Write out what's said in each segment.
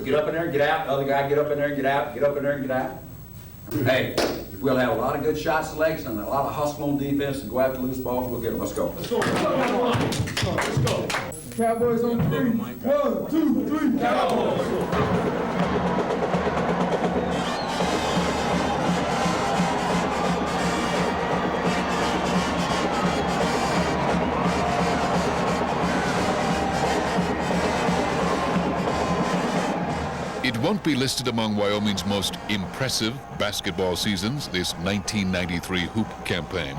get up in there and get out. The other guy, get up in there and get out. Get up in there and get out. Hey, if we'll have a lot of good shot selection and a lot of hustle on defense and go after loose balls, we'll get them. Let's go. Let's go. Let's go. Cowboys on 3. 1, 2, 3, Cowboys. It won't be listed among Wyoming's most impressive basketball seasons, this 1993 hoop campaign.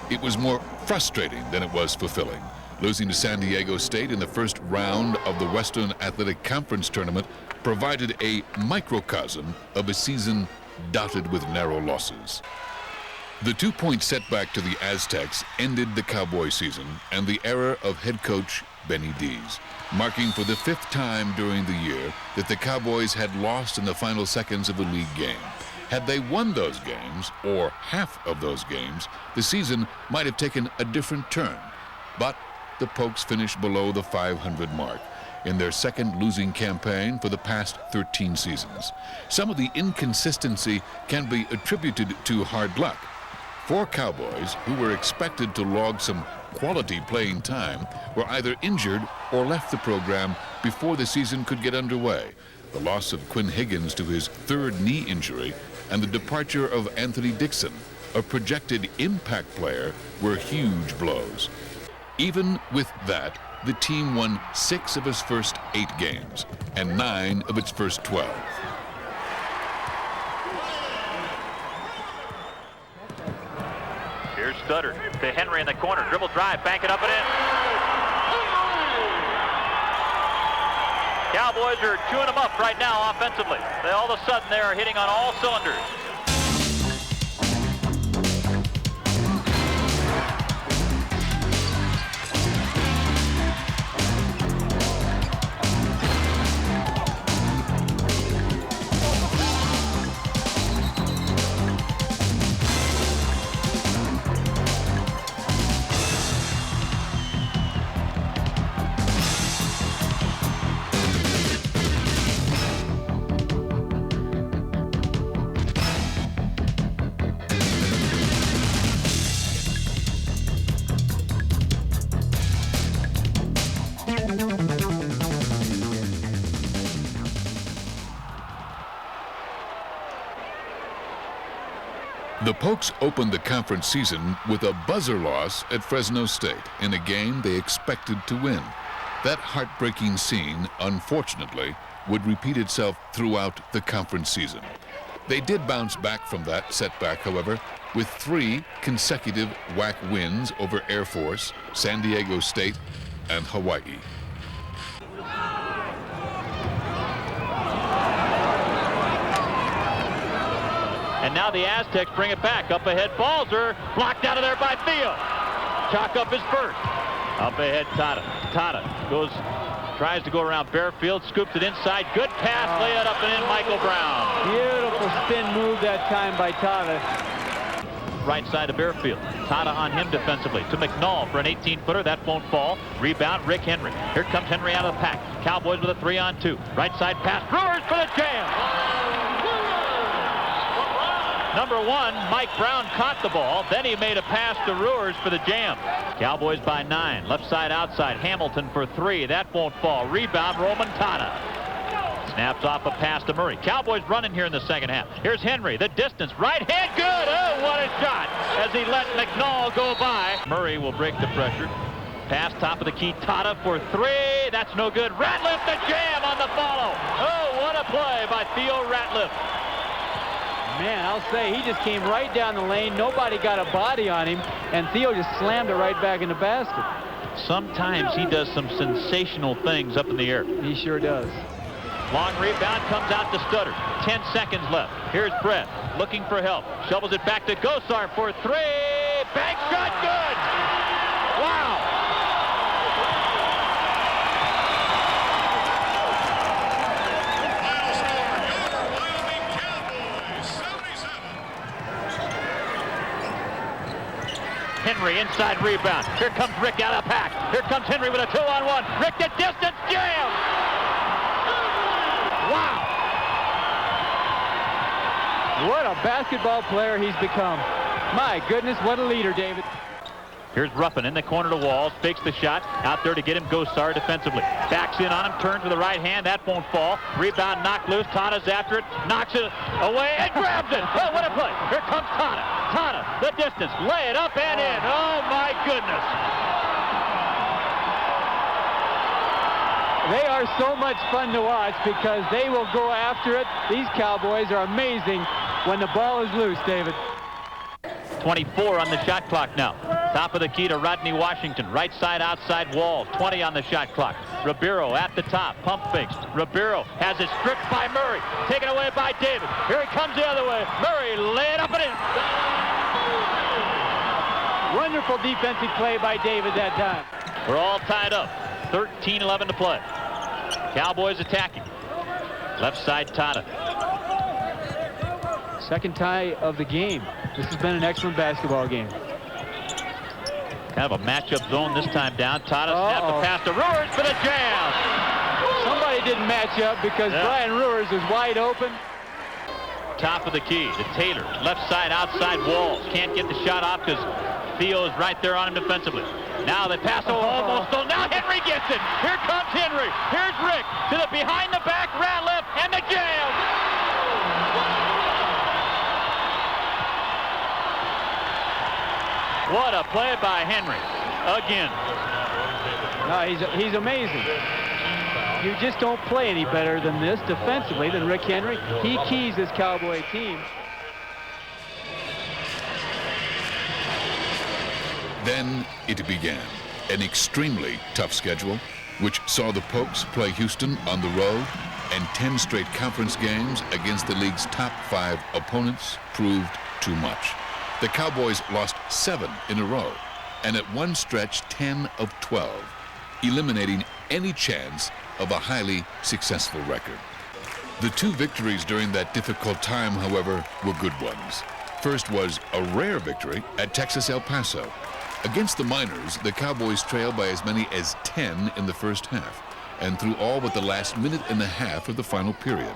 It was more frustrating than it was fulfilling. Losing to San Diego State in the first round of the Western Athletic Conference tournament provided a microcosm of a season dotted with narrow losses. The 2-point setback to the Aztecs ended the Cowboy season and the era of head coach Benny Dees, marking for the 5th time during the year that the Cowboys had lost in the final seconds of a league game. Had they won those games, or half of those games, the season might have taken a different turn. But the Pokes finished below the 500 mark in their second losing campaign for the past 13 seasons. Some of the inconsistency can be attributed to hard luck. 4 Cowboys who were expected to log some quality playing time were either injured or left the program before the season could get underway. The loss of Quinn Higgins to his 3rd knee injury and the departure of Anthony Dixon, a projected impact player, were huge blows. Even with that, the team won 6 of its first 8 games and 9 of its first 12. Here's Stutter to Henry in the corner. Dribble drive, bank it up and in. Cowboys are chewing them up right now offensively. They all of a sudden they are hitting on all cylinders. The Pokes opened the conference season with a buzzer loss at Fresno State in a game they expected to win. That heartbreaking scene, unfortunately, would repeat itself throughout the conference season. They did bounce back from that setback, however, with 3 consecutive WAC wins over Air Force, San Diego State, and Hawaii. And now the Aztecs bring it back. Up ahead, Balzer. Blocked out of there by Theo. Chalk up his first. Up ahead, Tata. Tata tries to go around Bearfield, scoops it inside. Good pass, lay it up and in, Michael Brown. Beautiful spin move that time by Tata. Right side of Bearfield. Tata on him defensively. To McNall for an 18-footer. That won't fall. Rebound, Rick Henry. Here comes Henry out of the pack. Cowboys with a 3-on-2. Right side pass. Brewers for the jam. Number 1, Mike Brown caught the ball. Then he made a pass to Ruers for the jam. Cowboys by 9. Left side outside. Hamilton for 3. That won't fall. Rebound, Roman Tata. Snaps off a pass to Murray. Cowboys running here in the second half. Here's Henry. The distance. Right hand. Good. Oh, what a shot as he let McNall go by. Murray will break the pressure. Pass top of the key. Tata for 3. That's no good. Ratliff the jam on the follow. Oh, what a play by Theo Ratliff. Man, I'll say he just came right down the lane. Nobody got a body on him, and Theo just slammed it right back in the basket. Sometimes he does some sensational things up in the air. He sure does. Long rebound comes out to Stutter. 10 seconds left. Here's Brett looking for help. Shovels it back to Gosar for 3. Bank shot, good. Wow. Henry inside rebound. Here comes Rick out of the pack. Here comes Henry with a 2-on-1. Rick the distance jam. Wow. a basketball player he's become. My goodness, what a leader, David. Here's Ruffin in the corner to Walls, fakes the shot, out there to get him Gosar defensively. Backs in on him, turns with the right hand, that won't fall. Rebound knocked loose, Tana's after it, knocks it away and grabs it. Oh, what a play. Here comes Tana. Tana, the distance, lay it up and in. Oh my goodness. They are so much fun to watch because they will go after it. These Cowboys are amazing when the ball is loose, David. 24 on the shot clock now. Top of the key to Rodney Washington. Right side, outside Walls. 20 on the shot clock. Ribeiro at the top. Pump fakes. Ribeiro has it stripped by Murray. Taken away by David. Here he comes the other way. Murray lay it up and in. Wonderful defensive play by David that time. We're all tied up. 13-11 to play. Cowboys attacking. Left side, Tata. Second tie of the game. This has been an excellent basketball game. Kind of a matchup zone this time down. Tata snapped the pass to Ruers for the jam. Somebody didn't match up because Brian Ruers was wide open. Top of the key to Taylor. Left side, outside Walls. Can't get the shot off because Theo is right there on him defensively. Now they pass almost stole. Now Henry gets it. Here comes Henry. Here's Rick to the behind the back, Ratliff, and the jam. What a play by Henry. Again. No, he's amazing. You just don't play any better than this defensively than Rick Henry. He keys his Cowboy team. Then it began, an extremely tough schedule, which saw the Pokes play Houston on the road, and 10 straight conference games against the league's top 5 opponents proved too much. The Cowboys lost 7 in a row, and at one stretch 10 of 12, eliminating any chance of a highly successful record. The 2 victories during that difficult time, however, were good ones. First was a rare victory at Texas El Paso. Against the Miners, the Cowboys trailed by as many as 10 in the first half, and through all but the last minute and a half of the final period.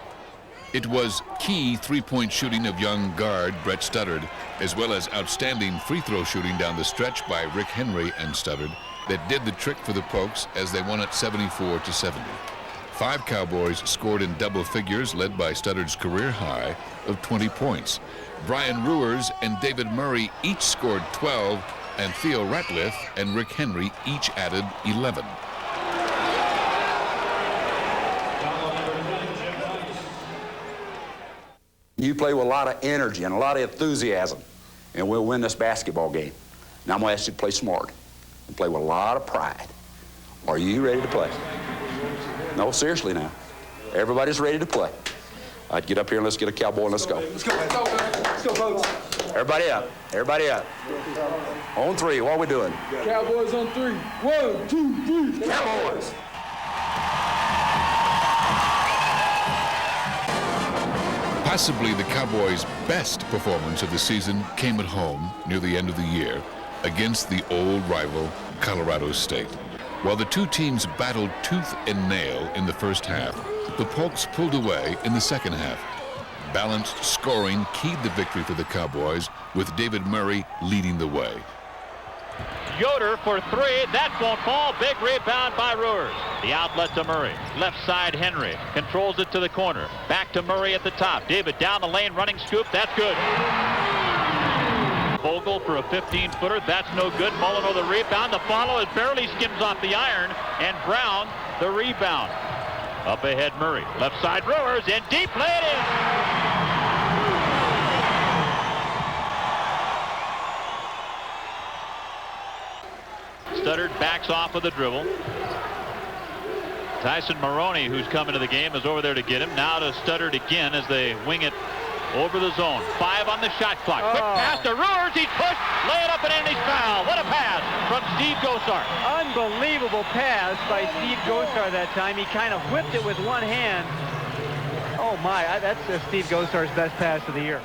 It was key three-point shooting of young guard Brett Studdard, as well as outstanding free throw shooting down the stretch by Rick Henry and Studdard, that did the trick for the Pokes as they won it 74-70. 5 Cowboys scored in double figures, led by Studdard's career high of 20 points. Brian Ruers and David Murray each scored 12, and Theo Ratliff and Rick Henry each added 11. You play with a lot of energy and a lot of enthusiasm, and we'll win this basketball game. Now I'm going to ask you to play smart and play with a lot of pride. Are you ready to play? No, seriously now. Everybody's ready to play. All right, get up here and let's get a Cowboy and let's go. Let's go. Let's go, folks. Everybody up. Everybody up. On 3, what are we doing? Cowboys on 3. 1, 2, 3. Cowboys. Possibly the Cowboys' best performance of the season came at home near the end of the year against the old rival Colorado State. While the 2 teams battled tooth and nail in the first half, the Pokes pulled away in the second half. Balanced scoring keyed the victory for the Cowboys, with David Murray leading the way. Yoder for 3. That won't fall. Big rebound by Ruers. The outlet to Murray. Left side, Henry. Controls it to the corner. Back to Murray at the top. David down the lane, running scoop. That's good. Vogel for a 15-footer. That's no good. Molino the rebound. The follow. It barely skims off the iron. And Brown the rebound. Up ahead, Murray. Left side, Ruers. In deep, lay it in. Studdard backs off with a dribble. Tyson Maroney, who's come into the game, is over there to get him. Now to Studdard again as they wing it over the zone. 5 on the shot clock. Quick pass to Ruers. He's pushed. Lay it up and in. He's fouled. What a pass from Steve Gosar. Unbelievable pass by Steve Gosar that time. He kind of whipped it with one hand. Oh my, that's Steve Gosar's best pass of the year.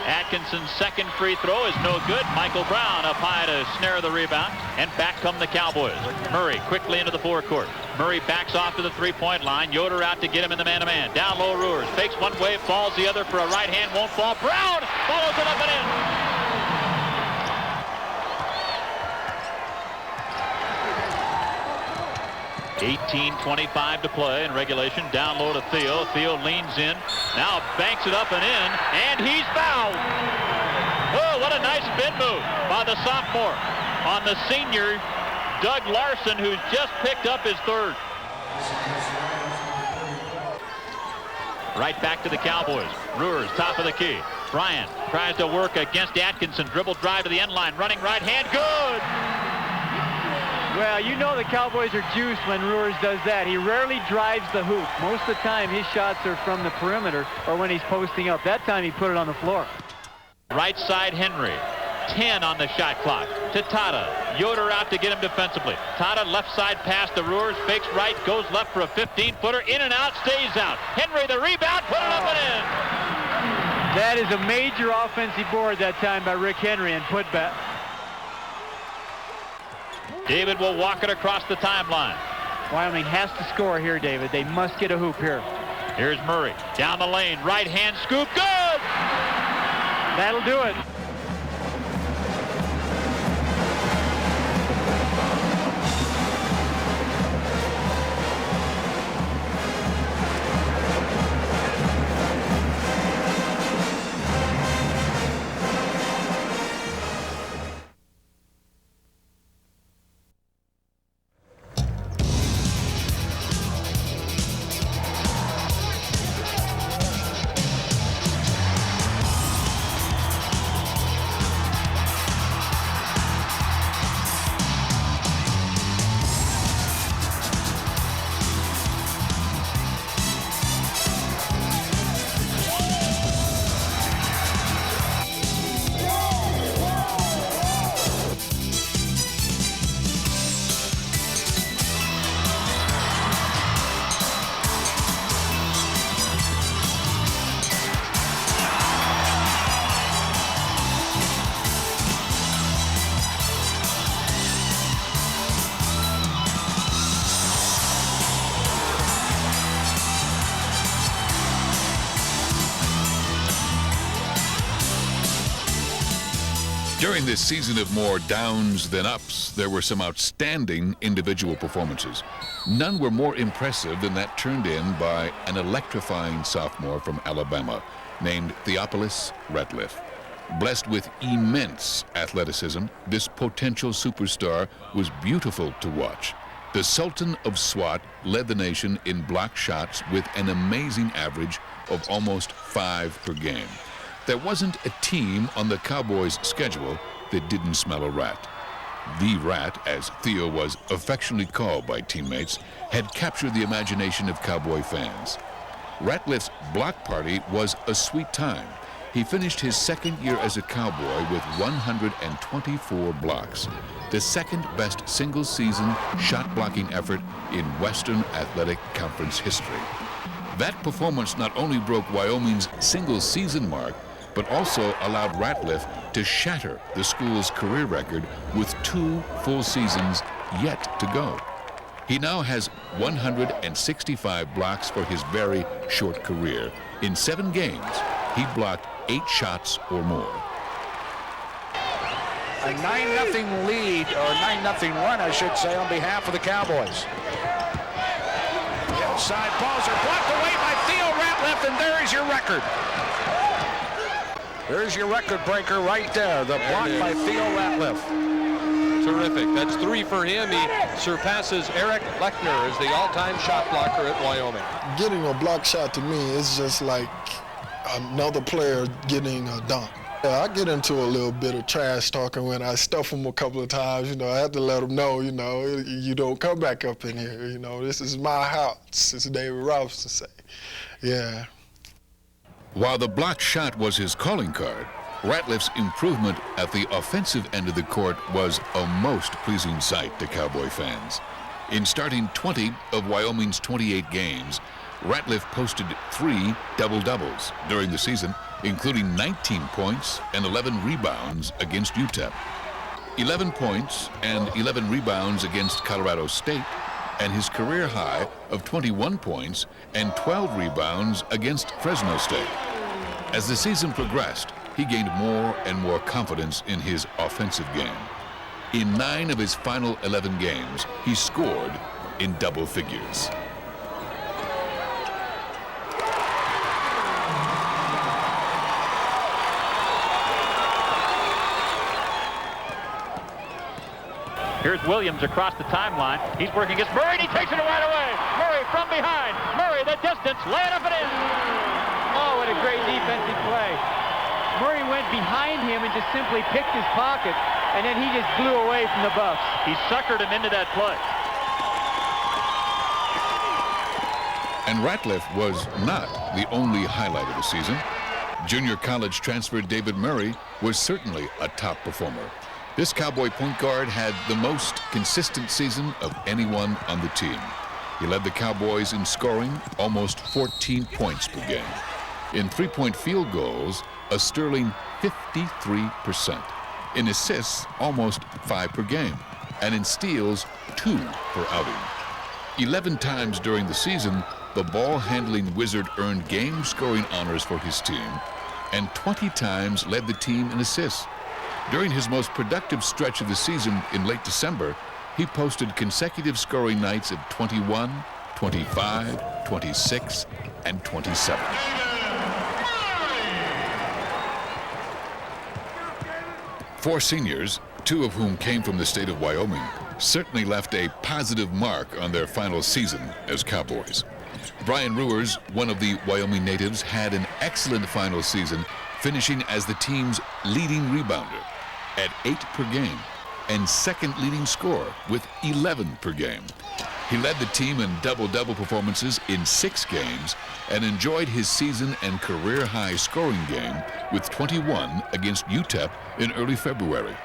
Atkinson's second free throw is no good. Michael Brown up high to snare the rebound, and back come the Cowboys. Murray quickly into the forecourt. Murray backs off to the three-point line. Yoder out to get him in the man-to-man. Down low, Ruers fakes one way, falls the other for a right hand, won't fall. Brown follows it up and in. 18:25 to play in regulation. Down low to Theo. Theo leans in. Now banks it up and in. And he's fouled. Oh, what a nice spin move by the sophomore on the senior, Doug Larson, who's just picked up his third. Right back to the Cowboys. Brewers, top of the key. Bryant tries to work against Atkinson. Dribble drive to the end line. Running right hand. Good. Well, you know the Cowboys are juiced when Ruers does that. He rarely drives the hoop. Most of the time, his shots are from the perimeter or when he's posting up. That time, he put it on the floor. Right side, Henry. 10 on the shot clock. To Tata. Yoder out to get him defensively. Tata left side pass to Ruers. Fakes right. Goes left for a 15-footer. In and out. Stays out. Henry the rebound. Put it up and in. That is a major offensive board that time by Rick Henry and put back. David will walk it across the timeline. Wyoming has to score here, David. They must get a hoop here. Here's Murray. Down the lane. Right hand scoop. Good! That'll do it. During this season of more downs than ups, there were some outstanding individual performances. None were more impressive than that turned in by an electrifying sophomore from Alabama named Theophilus Ratliff. Blessed with immense athleticism, this potential superstar was beautiful to watch. The Sultan of SWAT led the nation in block shots with an amazing average of almost 5 per game. There wasn't a team on the Cowboys' schedule that didn't smell a rat. The Rat, as Theo was affectionately called by teammates, had captured the imagination of Cowboy fans. Ratliff's block party was a sweet time. He finished his second year as a Cowboy with 124 blocks, the second best single-season shot-blocking effort in Western Athletic Conference history. That performance not only broke Wyoming's single-season mark, but also allowed Ratliff to shatter the school's career record with 2 full seasons yet to go. He now has 165 blocks for his very short career. In 7 games, he blocked 8 shots or more. A 9-0 lead, or 9-0 run, I should say, on behalf of the Cowboys. The outside balls are blocked away by Theo Ratliff, and there is your record. There's your record breaker right there, the block by Theo Ratliff. Terrific. That's 3 for him. He surpasses Eric Lechner as the all-time shot blocker at Wyoming. Getting a block shot to me is just like another player getting a dunk. I get into a little bit of trash talking when I stuff them a couple of times. You know, I have to let them know, you don't come back up in here. This is my house, as David Robinson say. Yeah. While the block shot was his calling card, Ratliff's improvement at the offensive end of the court was a most pleasing sight to Cowboy fans. In starting 20 of Wyoming's 28 games, Ratliff posted 3 double-doubles during the season, including 19 points and 11 rebounds against UTEP. 11 points and 11 rebounds against Colorado State, and his career high of 21 points and 12 rebounds against Fresno State. As the season progressed, he gained more and more confidence in his offensive game. In 9 of his final 11 games, he scored in double figures. Here's Williams across the timeline. He's working against Murray, and he takes it right away. Murray from behind. Murray, the distance, lay it up and in. Oh, what a great defensive play. Murray went behind him and just simply picked his pocket, and then he just blew away from the Buffs. He suckered him into that play. And Ratliff was not the only highlight of the season. Junior college transfer David Murray was certainly a top performer. This Cowboy point guard had the most consistent season of anyone on the team. He led the Cowboys in scoring, almost 14 points per game. In three-point field goals, a sterling 53%. In assists, almost 5 per game. And in steals, 2 per outing. 11 times during the season, the ball-handling wizard earned game-scoring honors for his team, and 20 times led the team in assists. During his most productive stretch of the season in late December, he posted consecutive scoring nights of 21, 25, 26, and 27. Four seniors, 2 of whom came from the state of Wyoming, certainly left a positive mark on their final season as Cowboys. Brian Ruers, one of the Wyoming natives, had an excellent final season, finishing as the team's leading rebounder at 8 per game and second leading scorer with 11 per game. He led the team in double-double performances in 6 games and enjoyed his season and career-high scoring game with 21 against UTEP in early February.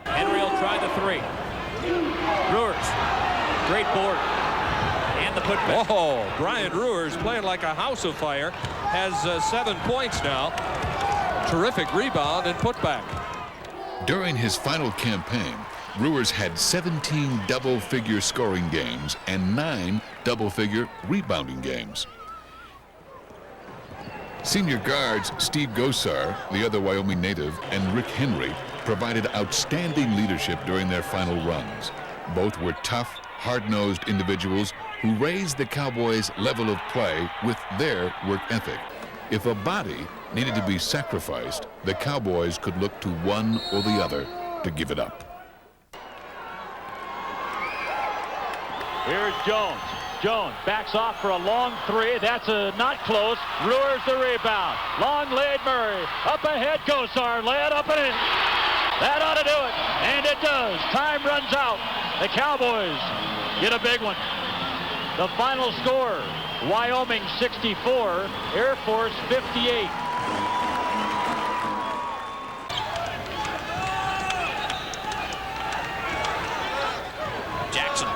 Henry will try the 3. Ruers, great board. And the putback. Oh, Brian Ruers playing like a house of fire. Has 7 points now. Terrific rebound and putback. During his final campaign, Ruers had 17 double-figure scoring games and 9 double-figure rebounding games. Senior guards Steve Gosar, the other Wyoming native, and Rick Henry provided outstanding leadership during their final runs. Both were tough, hard-nosed individuals who raised the Cowboys' level of play with their work ethic. If a body needed to be sacrificed, the Cowboys could look to one or the other to give it up. Here's Jones. Jones backs off for a long 3. That's not close. Ruers the rebound. Long lead Murray. Up ahead, Gosar. Lay it up and in. That ought to do it. And it does. Time runs out. The Cowboys get a big one. The final score, Wyoming 64, Air Force 58. Jackson.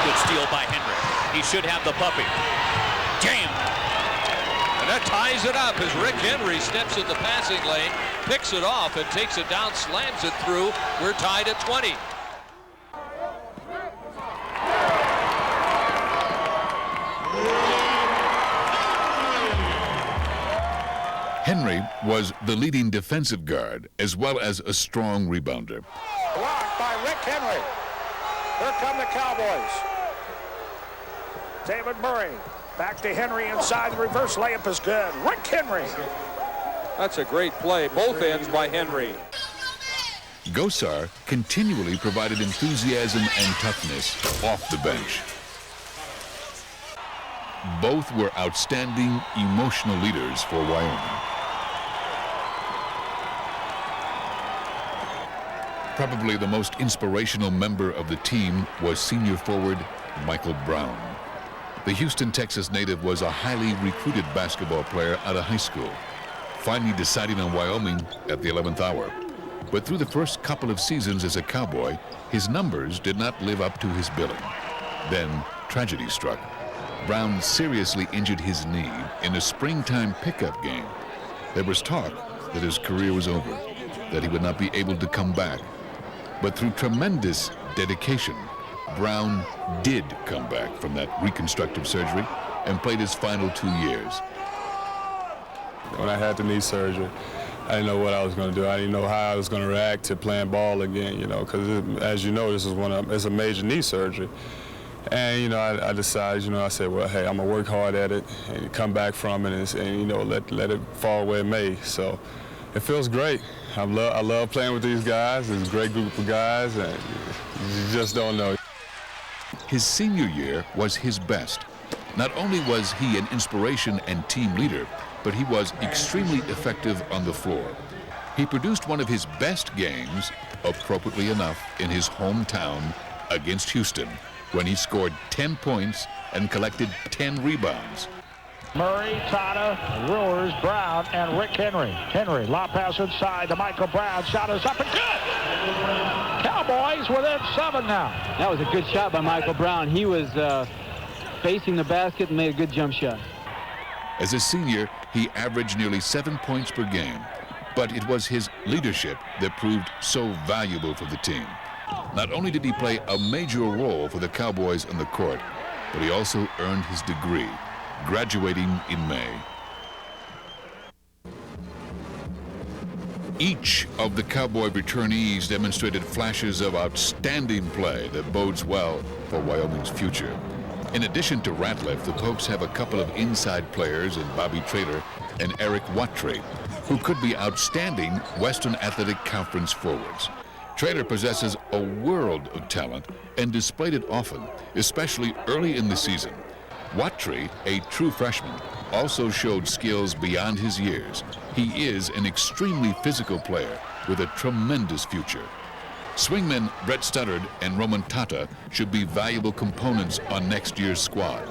Good steal by Henry. He should have the puppy. Jam! And that ties it up as Rick Henry steps in the passing lane, picks it off and takes it down, slams it through. We're tied at 20. Henry was the leading defensive guard as well as a strong rebounder. Blocked by Rick Henry. Here come the Cowboys. David Murray back to Henry inside. The reverse layup is good. Rick Henry. That's a great play, both ends by Henry. Gosar continually provided enthusiasm and toughness off the bench. Both were outstanding emotional leaders for Wyoming. Probably the most inspirational member of the team was senior forward Michael Brown. The Houston, Texas native was a highly recruited basketball player out of high school, finally deciding on Wyoming at the 11th hour. But through the first couple of seasons as a Cowboy, his numbers did not live up to his billing. Then tragedy struck. Brown seriously injured his knee in a springtime pickup game. There was talk that his career was over, that he would not be able to come back. But through tremendous dedication, Brown did come back from that reconstructive surgery and played his final 2 years. When I had the knee surgery, I didn't know what I was going to do. I didn't know how I was going to react to playing ball again, you know, because as you know, this is it's a major knee surgery. And, you know, I decided, you know, I said, well, hey, I'm going to work hard at it and come back from it and you know, let it fall where it may. So it feels great. I love playing with these guys. It's a great group of guys, and you just don't know. His senior year was his best. Not only was he an inspiration and team leader, but he was extremely effective on the floor. He produced one of his best games, appropriately enough, in his hometown against Houston, when he scored 10 points and collected 10 rebounds. Murray, Tata, Rulers, Brown, and Rick Henry. Henry, lob pass inside to Michael Brown. Shot is up and good! Cowboys within 7 now. That was a good shot by Michael Brown. He was facing the basket and made a good jump shot. As a senior, he averaged nearly 7 points per game, but it was his leadership that proved so valuable for the team. Not only did he play a major role for the Cowboys on the court, but he also earned his degree, graduating in May. Each of the Cowboy returnees demonstrated flashes of outstanding play that bodes well for Wyoming's future. In addition to Ratliff, the Pokes have a couple of inside players in Bobby Traylor and Eric Wattrey, who could be outstanding Western Athletic Conference forwards. Traylor possesses a world of talent and displayed it often, especially early in the season. Wattrey, a true freshman, also showed skills beyond his years. He is an extremely physical player with a tremendous future. Swingmen Brett Studdard and Roman Tata should be valuable components on next year's squad.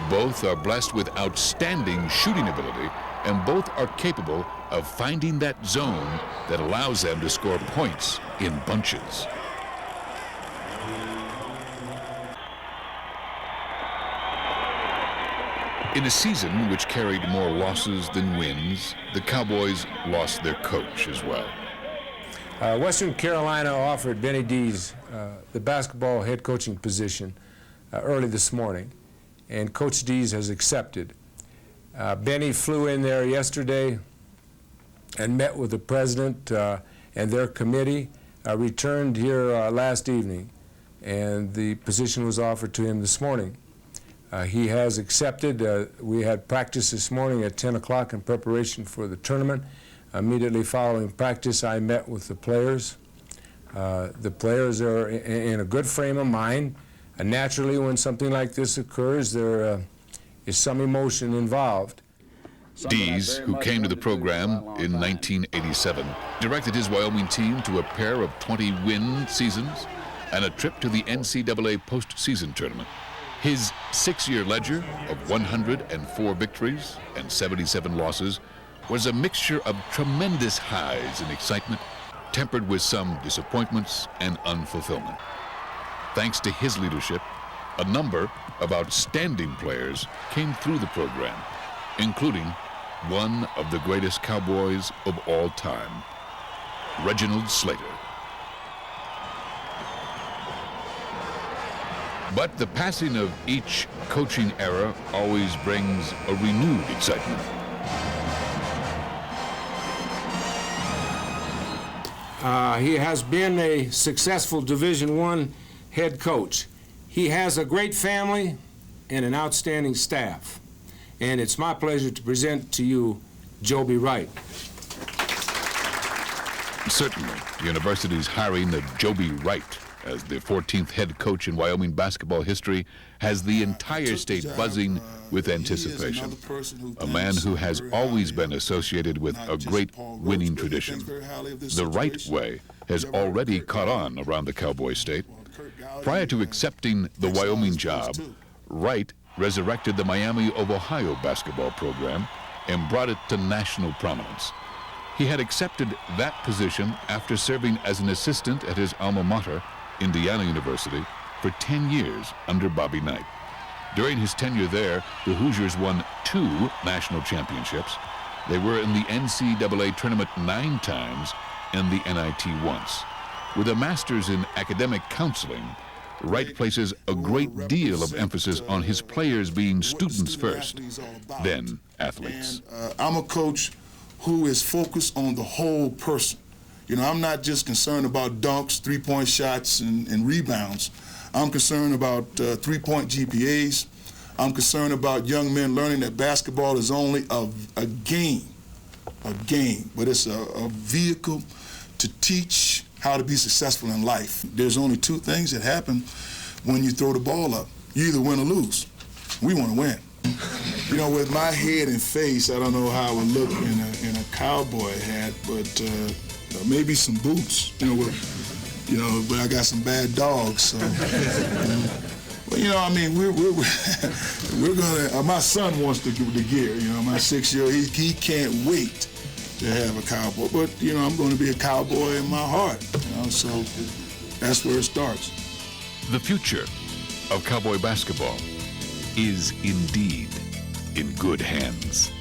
Both are blessed with outstanding shooting ability, and both are capable of finding that zone that allows them to score points in bunches. In a season which carried more losses than wins, the Cowboys lost their coach as well. Western Carolina offered Benny Dees the basketball head coaching position early this morning, and Coach Dees has accepted. Benny flew in there yesterday and met with the president and their committee, returned here last evening, and the position was offered to him this morning. He has accepted. We had practice this morning at 10 o'clock in preparation for the tournament. Immediately following practice, I met with the players. The players are in a good frame of mind. Naturally, when something like this occurs, there is some emotion involved. Dees, who came to the program in 1987, directed his Wyoming team to a pair of 20-win seasons and a trip to the NCAA postseason tournament. His 6-year ledger of 104 victories and 77 losses was a mixture of tremendous highs and excitement, tempered with some disappointments and unfulfillment. Thanks to his leadership, a number of outstanding players came through the program, including one of the greatest Cowboys of all time, Reginald Slater. But the passing of each coaching era always brings a renewed excitement. He has been a successful Division I head coach. He has a great family and an outstanding staff. And it's my pleasure to present to you Joby Wright. Certainly, the university's hiring of Joby Wright as the 14th head coach in Wyoming basketball history has the entire state buzzing with anticipation. A man who has always been associated with a great winning tradition. The right way has already caught on around the Cowboy state. Prior to accepting the Wyoming job, Wright resurrected the Miami of Ohio basketball program and brought it to national prominence. He had accepted that position after serving as an assistant at his alma mater, Indiana University, for 10 years under Bobby Knight. During his tenure there, the Hoosiers won 2 national championships. They were in the NCAA tournament 9 times and the NIT once. With a master's in academic counseling, Wright places a great deal of emphasis on his players being students first, then athletes. And, I'm a coach who is focused on the whole person. You know, I'm not just concerned about dunks, three-point shots, and rebounds. I'm concerned about three-point GPAs. I'm concerned about young men learning that basketball is only a game, but it's a vehicle to teach how to be successful in life. There's only 2 things that happen when you throw the ball up. You either win or lose. We want to win. You know, with my head and face, I don't know how I would look in a cowboy hat, but maybe some boots. But I got some bad dogs, so. But I mean, we're gonna. My son wants the gear. My 6-year-old, he can't wait to have a cowboy. But I'm going to be a cowboy in my heart. So that's where it starts. The future of cowboy basketball is indeed in good hands.